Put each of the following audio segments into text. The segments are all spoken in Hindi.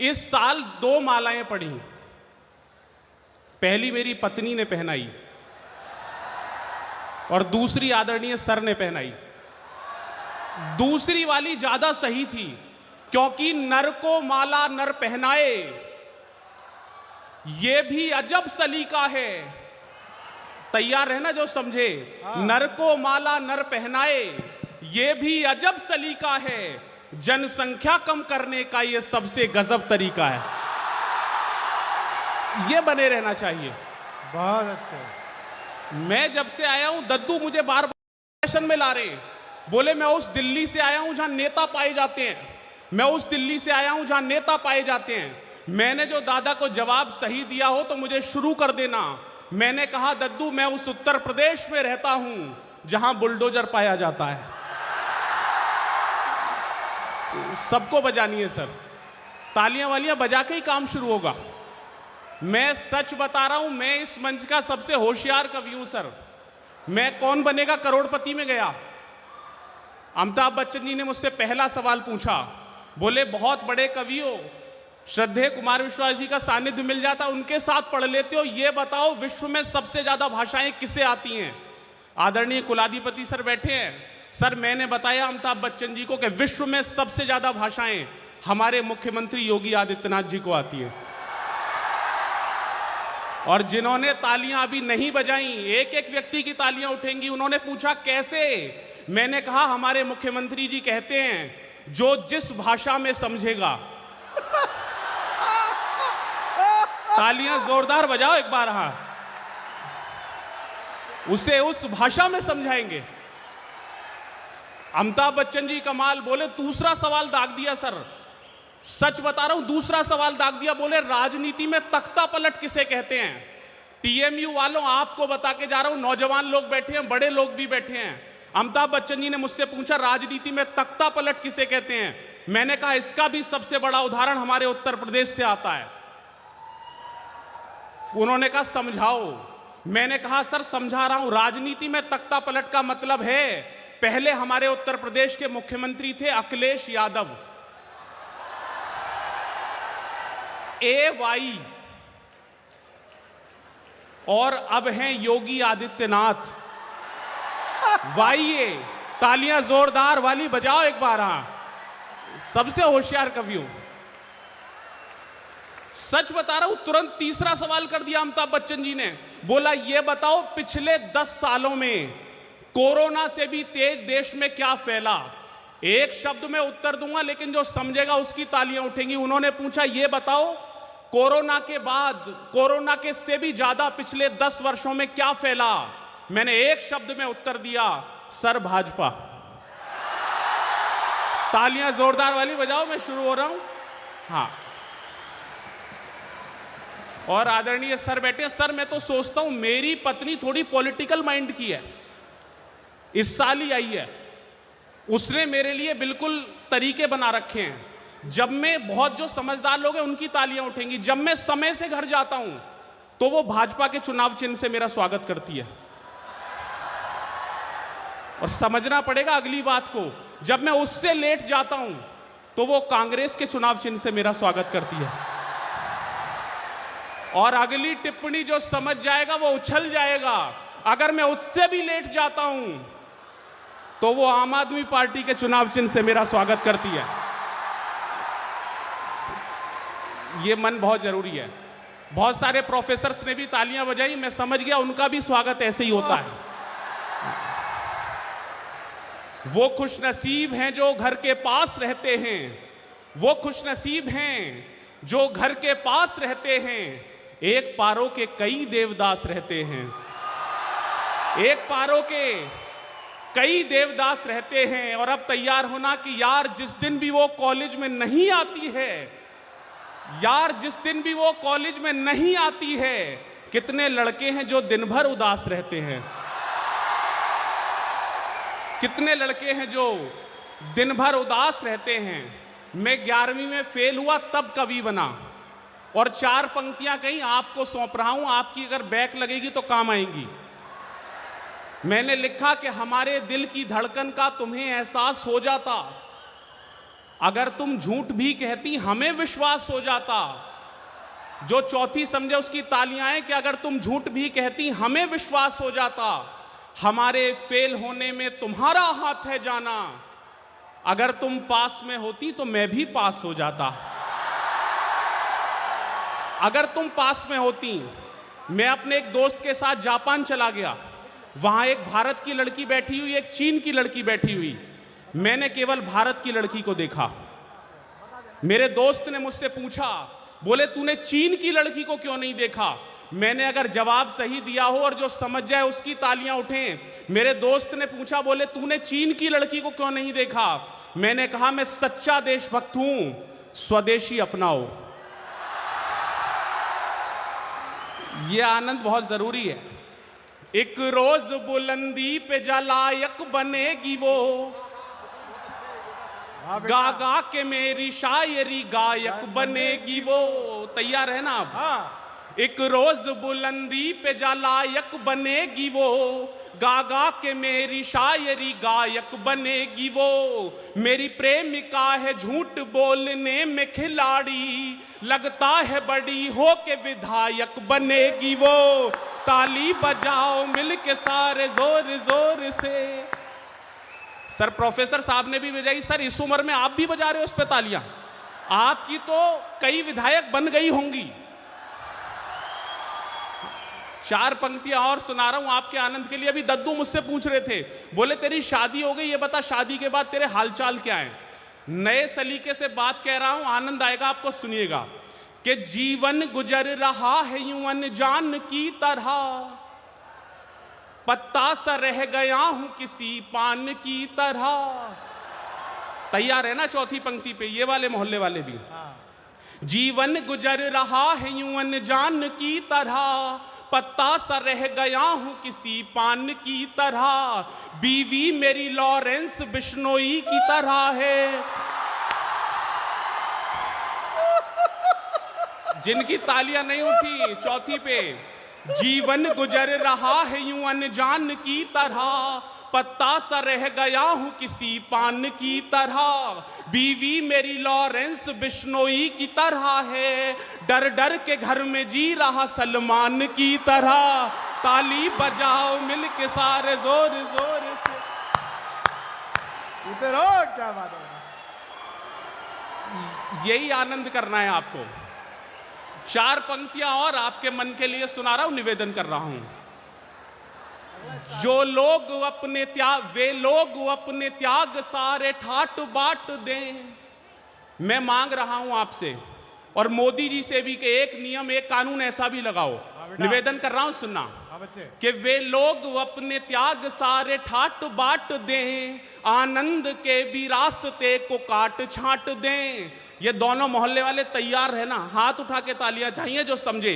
इस साल 2 मालाएं पड़ी। पहली मेरी पत्नी ने पहनाई और दूसरी आदरणीय सर ने पहनाई। दूसरी वाली ज्यादा सही थी, क्योंकि नर को माला नर पहनाए, यह भी अजब सलीका है। तैयार रहना जो समझे। नर को माला नर पहनाए, यह भी अजब सलीका है। जनसंख्या कम करने का यह सबसे गजब तरीका है। यह बने रहना चाहिए। बहुत अच्छा। मैं जब से आया हूं, दद्दू मुझे बार बार सेशन में ला रहे, बोले मैं उस दिल्ली से आया हूं जहां नेता पाए जाते हैं, मैं उस दिल्ली से आया हूं जहां नेता पाए जाते हैं। मैंने जो दादा को जवाब सही दिया हो तो मुझे शुरू कर देना। मैंने कहा दद्दू मैं उस उत्तर प्रदेश में रहता हूं जहां बुलडोजर पाया जाता है। सबको बजानी है सर, तालियां वालियां बजा के ही काम शुरू होगा। मैं सच बता रहा हूं, मैं इस मंच का सबसे होशियार कवि हूं सर। मैं कौन बनेगा करोड़पति में गया, अमिताभ बच्चन जी ने मुझसे पहला सवाल पूछा, बोले बहुत बड़े कवि हो, श्रद्धेय कुमार विश्वास जी का सानिध्य मिल जाता, उनके साथ पढ़ लेते हो, ये बताओ विश्व में सबसे ज्यादा भाषाएं किसे आती हैं। आदरणीय कुलाधिपति सर बैठे हैं। सर मैंने बताया अमिताभ बच्चन जी को कि विश्व में सबसे ज्यादा भाषाएं हमारे मुख्यमंत्री योगी आदित्यनाथ जी को आती है। और जिन्होंने तालियां अभी नहीं बजाई, एक एक व्यक्ति की तालियां उठेंगी। उन्होंने पूछा कैसे, मैंने कहा हमारे मुख्यमंत्री जी कहते हैं जो जिस भाषा में समझेगा। तालियां जोरदार बजाओ एक बार। हाँ, उसे उस भाषा में समझाएंगे। अमिताभ बच्चन जी कमाल, बोले दूसरा सवाल दाग दिया सर, सच बता रहा हूं, दूसरा सवाल दाग दिया। बोले राजनीति में तख्ता पलट किसे कहते हैं। टीएमयू वालों आपको बता के जा रहा हूं, नौजवान लोग बैठे हैं, बड़े लोग भी बैठे हैं। अमिताभ बच्चन जी ने मुझसे पूछा राजनीति में तख्ता पलट किसे कहते हैं। मैंने कहा इसका भी सबसे बड़ा उदाहरण हमारे उत्तर प्रदेश से आता है। उन्होंने कहा समझाओ। मैंने कहा सर समझा रहा हूं, राजनीति में तख्ता पलट का मतलब है, पहले हमारे उत्तर प्रदेश के मुख्यमंत्री थे अखिलेश यादव, AY, और अब हैं योगी आदित्यनाथ, YA। तालियां जोरदार वाली बजाओ एक बार। हाँ, सबसे होशियार कवि हूं, सच बता रहा हूं। तुरंत तीसरा सवाल कर दिया अमिताभ बच्चन जी ने, बोला ये बताओ पिछले 10 सालों में कोरोना से भी तेज देश में क्या फैला। एक शब्द में उत्तर दूंगा, लेकिन जो समझेगा उसकी तालियां उठेंगी। उन्होंने पूछा ये बताओ कोरोना के बाद, कोरोना के से भी ज्यादा पिछले 10 वर्षों में क्या फैला। मैंने एक शब्द में उत्तर दिया, सर भाजपा। तालियां जोरदार वाली बजाओ, मैं शुरू हो रहा हूं। हाँ, और आदरणीय सर बैठे। सर मैं तो सोचता हूं मेरी पत्नी थोड़ी पॉलिटिकल माइंड की है, इस साल ही आई है, उसने मेरे लिए बिल्कुल तरीके बना रखे हैं। जब मैं, बहुत जो समझदार लोग हैं उनकी तालियां उठेंगी, जब मैं समय से घर जाता हूं तो वो भाजपा के चुनाव चिन्ह से मेरा स्वागत करती है। और समझना पड़ेगा अगली बात को, जब मैं उससे लेट जाता हूं तो वो कांग्रेस के चुनाव चिन्ह से मेरा स्वागत करती है। और अगली टिप्पणी जो समझ जाएगा वो उछल जाएगा, अगर मैं उससे भी लेट जाता हूं तो वो आम आदमी पार्टी के चुनाव चिन्ह से मेरा स्वागत करती है। ये मन बहुत जरूरी है। बहुत सारे प्रोफेसर्स ने भी तालियां बजाई, मैं समझ गया उनका भी स्वागत ऐसे ही होता है। वो खुशनसीब हैं जो घर के पास रहते हैं, वो खुशनसीब हैं जो घर के पास रहते हैं। एक पारो के कई देवदास रहते हैं, एक पारो के कई देवदास रहते हैं। और अब तैयार होना कि यार जिस दिन भी वो कॉलेज में नहीं आती है, यार जिस दिन भी वो कॉलेज में नहीं आती है, कितने लड़के हैं जो दिन भर उदास रहते हैं, कितने लड़के हैं जो दिन भर उदास रहते हैं। मैं 11वीं में फेल हुआ तब कवि बना, और 4 पंक्तियां कहीं आपको सौंप रहा हूं, आपकी अगर बैक लगेगी तो काम आएंगी। मैंने लिखा कि हमारे दिल की धड़कन का तुम्हें एहसास हो जाता, अगर तुम झूठ भी कहती हमें विश्वास हो जाता। जो चौथी समझे उसकी तालियां हैं कि अगर तुम झूठ भी कहती हमें विश्वास हो जाता। हमारे फेल होने में तुम्हारा हाथ है जाना। अगर तुम पास में होती तो मैं भी पास हो जाता। अगर तुम पास में होती, मैं अपने एक दोस्त के साथ जापान चला गया। वहां एक भारत की लड़की बैठी हुई, एक चीन की लड़की बैठी हुई। मैंने केवल भारत की लड़की को देखा। मेरे दोस्त ने मुझसे पूछा, बोले तूने चीन की लड़की को क्यों नहीं देखा? मैंने अगर जवाब सही दिया हो और जो समझ जाए उसकी तालियां उठें। मेरे दोस्त ने पूछा, बोले तूने चीन की लड़की को क्यों नहीं देखा? मैंने कहा, मैं सच्चा देशभक्त हूं, स्वदेशी अपनाओ। यह आनंद बहुत जरूरी है। एक रोज बुलंदी पे जलायक बनेगी वो, गा गा के मेरी शायरी गायक बनेगी वो। तैयार है ना आप? हाँ। एक रोज बुलंदी पे जलायक बनेगी वो, गा गा के मेरी शायरी गायक बनेगी वो। मेरी प्रेमिका है झूठ बोलने में खिलाड़ी, लगता है बड़ी हो के विधायक बनेगी वो। ताली बजाओ मिल के सारे जोर जोर से। सर प्रोफेसर साहब ने भी बजाई। सर इस उम्र में आप भी बजा रहे हो उस पे तालियां? आपकी तो कई विधायक बन गई होंगी। 4 पंक्तियां और सुना रहा हूं आपके आनंद के लिए। अभी दद्दू मुझसे पूछ रहे थे, बोले तेरी शादी हो गई, ये बता शादी के बाद तेरे हालचाल क्या है? नए सलीके से बात कह रहा हूं, आनंद आएगा आपको, सुनिएगा। कि जीवन गुजर रहा है यूं अनजान की तरह, पत्ता सा रह गया हूं किसी पान की तरह। तैयार है ना चौथी पंक्ति पे? ये वाले मोहल्ले वाले भी। जीवन गुजर रहा है यूं अनजान की तरह, पत्ता सा रह गया हूं किसी पान की तरह। बीवी मेरी लॉरेंस बिश्नोई की तरह है। जिनकी तालियां नहीं उठी चौथी पे, जीवन गुजर रहा है यूं अनजान की तरह, पत्ता सा रह गया हूं किसी पान की तरह। बीवी मेरी लॉरेंस बिश्नोई की तरह है, डर डर के घर में जी रहा सलमान की तरह। ताली बजाओ मिल के सारे जोर जोर से। इधर हो, क्या बात है। यही आनंद करना है आपको। 4 पंक्तियां और आपके मन के लिए सुना रहा हूं, निवेदन कर रहा हूं। जो लोग अपने त्याग, वे लोग अपने त्याग सारे ठाट बाट दें। मैं मांग रहा हूं आपसे और मोदी जी से भी कि एक नियम, एक कानून ऐसा भी लगाओ। निवेदन कर रहा हूं, सुनना। कि वे लोग अपने त्याग सारे ठाट बाट दें, आनंद के भी रास्ते को काट छाट दें। ये दोनों मोहल्ले वाले तैयार है ना? हाथ उठा के तालियां चाहिए जो समझे।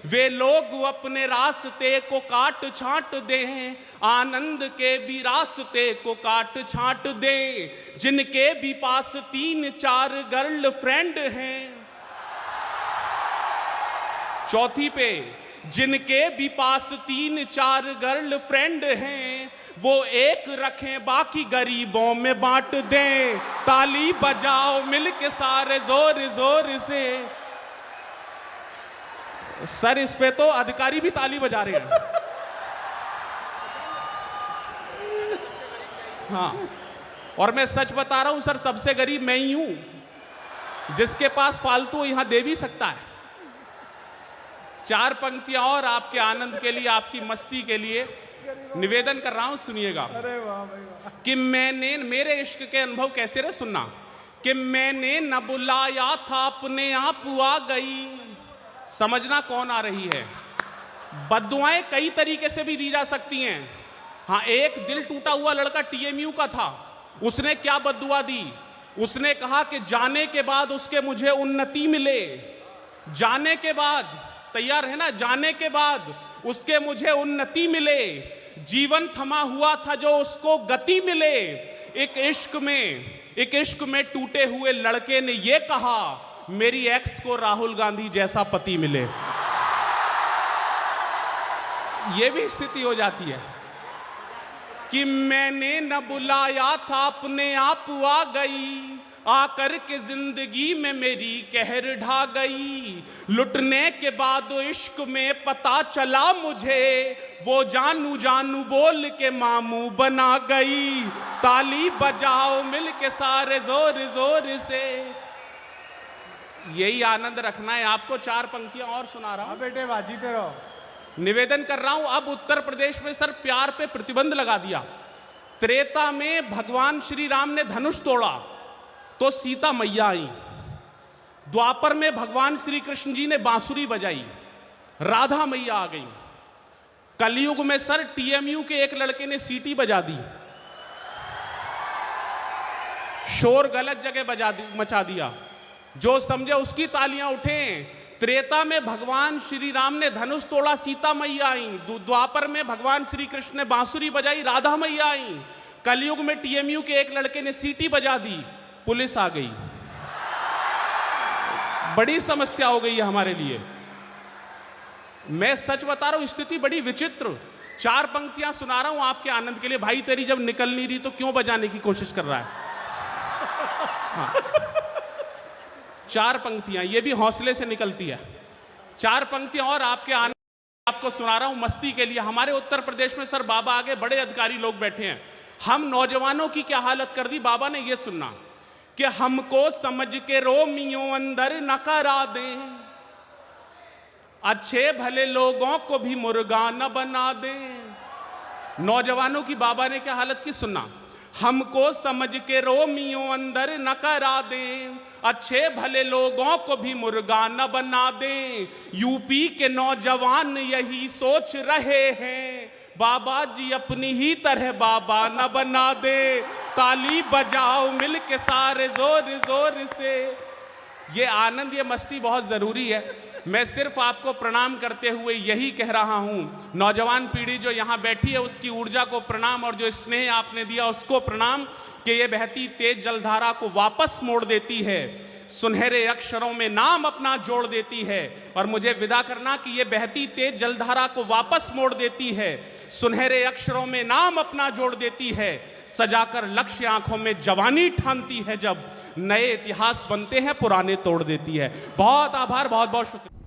वे लोग अपने रास्ते को काट छाट दें, आनंद के भी रास्ते को काट छाट दें। जिनके भी पास 3-4 गर्ल फ्रेंड हैं। चौथी पे, जिनके भी पास 3-4 गर्ल फ्रेंड हैं, वो एक रखें बाकी गरीबों में बांट दें। ताली बजाओ मिल के सारे जोर जोर से। सर इस पे तो अधिकारी भी ताली बजा रहे हैं। हाँ, और मैं सच बता रहा हूं सर, सबसे गरीब मैं ही हूं। जिसके पास फालतू यहां दे भी सकता है। 4 पंक्तियां और आपके आनंद के लिए, आपकी मस्ती के लिए निवेदन कर रहा हूं, सुनिएगा। अरे वाह भाई वाह। कि मैंने, मेरे इश्क के अनुभव कैसे रहे सुनना। कि मैंने न बुलाया था अपने आप आ गई। समझना कौन आ रही है। बद्दुआएं कई तरीके से भी दी जा सकती हैं। हाँ, एक दिल टूटा हुआ लड़का टीएमयू का था। उसने क्या बद्दुआ दी? उसने कहा कि जाने के बाद उसके मुझे उन्नति मिले। जाने के बाद, तैयार है ना? जाने के बाद उसके मुझे उन्नति मिले। जीवन थमा हुआ था जो उसको गति मिले। एक इश्क में टूटे हुए लड़के ने यह कहा, मेरी एक्स को राहुल गांधी जैसा पति मिले। यह भी स्थिति हो जाती है। कि मैंने न बुलाया था अपने आप आ गई, आकर के जिंदगी में मेरी कहर ढा गई। लुटने के बाद इश्क में पता चला मुझे, वो जानू जानू बोल के मामू बना गई। ताली बजाओ मिल के सारे जोर जोर से। यही आनंद रखना है आपको। 4 पंक्तियां और सुना रहा हूं। हाँ बेटे बाजीते रहो। निवेदन कर रहा हूं। अब उत्तर प्रदेश में सर प्यार पे प्रतिबंध लगा दिया। त्रेता में भगवान श्री राम ने धनुष तोड़ा तो सीता मैया आई। द्वापर में भगवान श्री कृष्ण जी ने बांसुरी बजाई, राधा मैया आ गई। कलयुग में सर टीएमयू के एक लड़के ने सीटी बजा दी, शोर गलत जगह मचा दिया। जो समझे उसकी तालियां उठें। त्रेता में भगवान श्री राम ने धनुष तोड़ा, सीता मैया आई। द्वापर में भगवान श्री कृष्ण ने बांसुरी बजाई, राधा मैया आई। कलयुग में टीएमयू के एक लड़के ने सीटी बजा दी, पुलिस आ गई। बड़ी समस्या हो गई है हमारे लिए। मैं सच बता रहा हूं, स्थिति बड़ी विचित्र। 4 पंक्तियां सुना रहा हूं आपके आनंद के लिए। भाई तेरी जब निकल नहीं रही तो क्यों बजाने की कोशिश कर रहा है? हाँ। 4 पंक्तियां, ये भी हौसले से निकलती है। 4 पंक्तियां और आपके आनंद आपको सुना रहा हूं मस्ती के लिए। हमारे उत्तर प्रदेश में सर बाबा आगे बड़े अधिकारी लोग बैठे हैं। हम नौजवानों की क्या हालत कर दी बाबा ने, ये सुनना कि हमको समझ के रोमियो अंदर न करा दें, अच्छे भले लोगों को भी मुर्गा न बना दें। नौजवानों की बाबा ने क्या हालत की, सुनना। हमको समझ के रोमियो अंदर न करा दें, अच्छे भले लोगों को भी मुर्गा न बना दें। यूपी के नौजवान यही सोच रहे हैं, बाबा जी अपनी ही तरह बाबा न बना दे। ताली बजाओ मिल के सारे जोर जोर से। ये आनंद, ये मस्ती बहुत जरूरी है। मैं सिर्फ आपको प्रणाम करते हुए यही कह रहा हूं, नौजवान पीढ़ी जो यहां बैठी है उसकी ऊर्जा को प्रणाम, और जो स्नेह आपने दिया उसको प्रणाम, कि ये बहती तेज जलधारा को वापस मोड़ देती है, सुनहरे अक्षरों में नाम अपना जोड़ देती है। और मुझे विदा करना कि ये बहती तेज जलधारा को वापस मोड़ देती है, सुनहरे अक्षरों में नाम अपना जोड़ देती है, सजाकर लक्ष्य आंखों में जवानी ठानती है, जब नए इतिहास बनते हैं पुराने तोड़ देती है। बहुत आभार, बहुत बहुत शुक्रिया।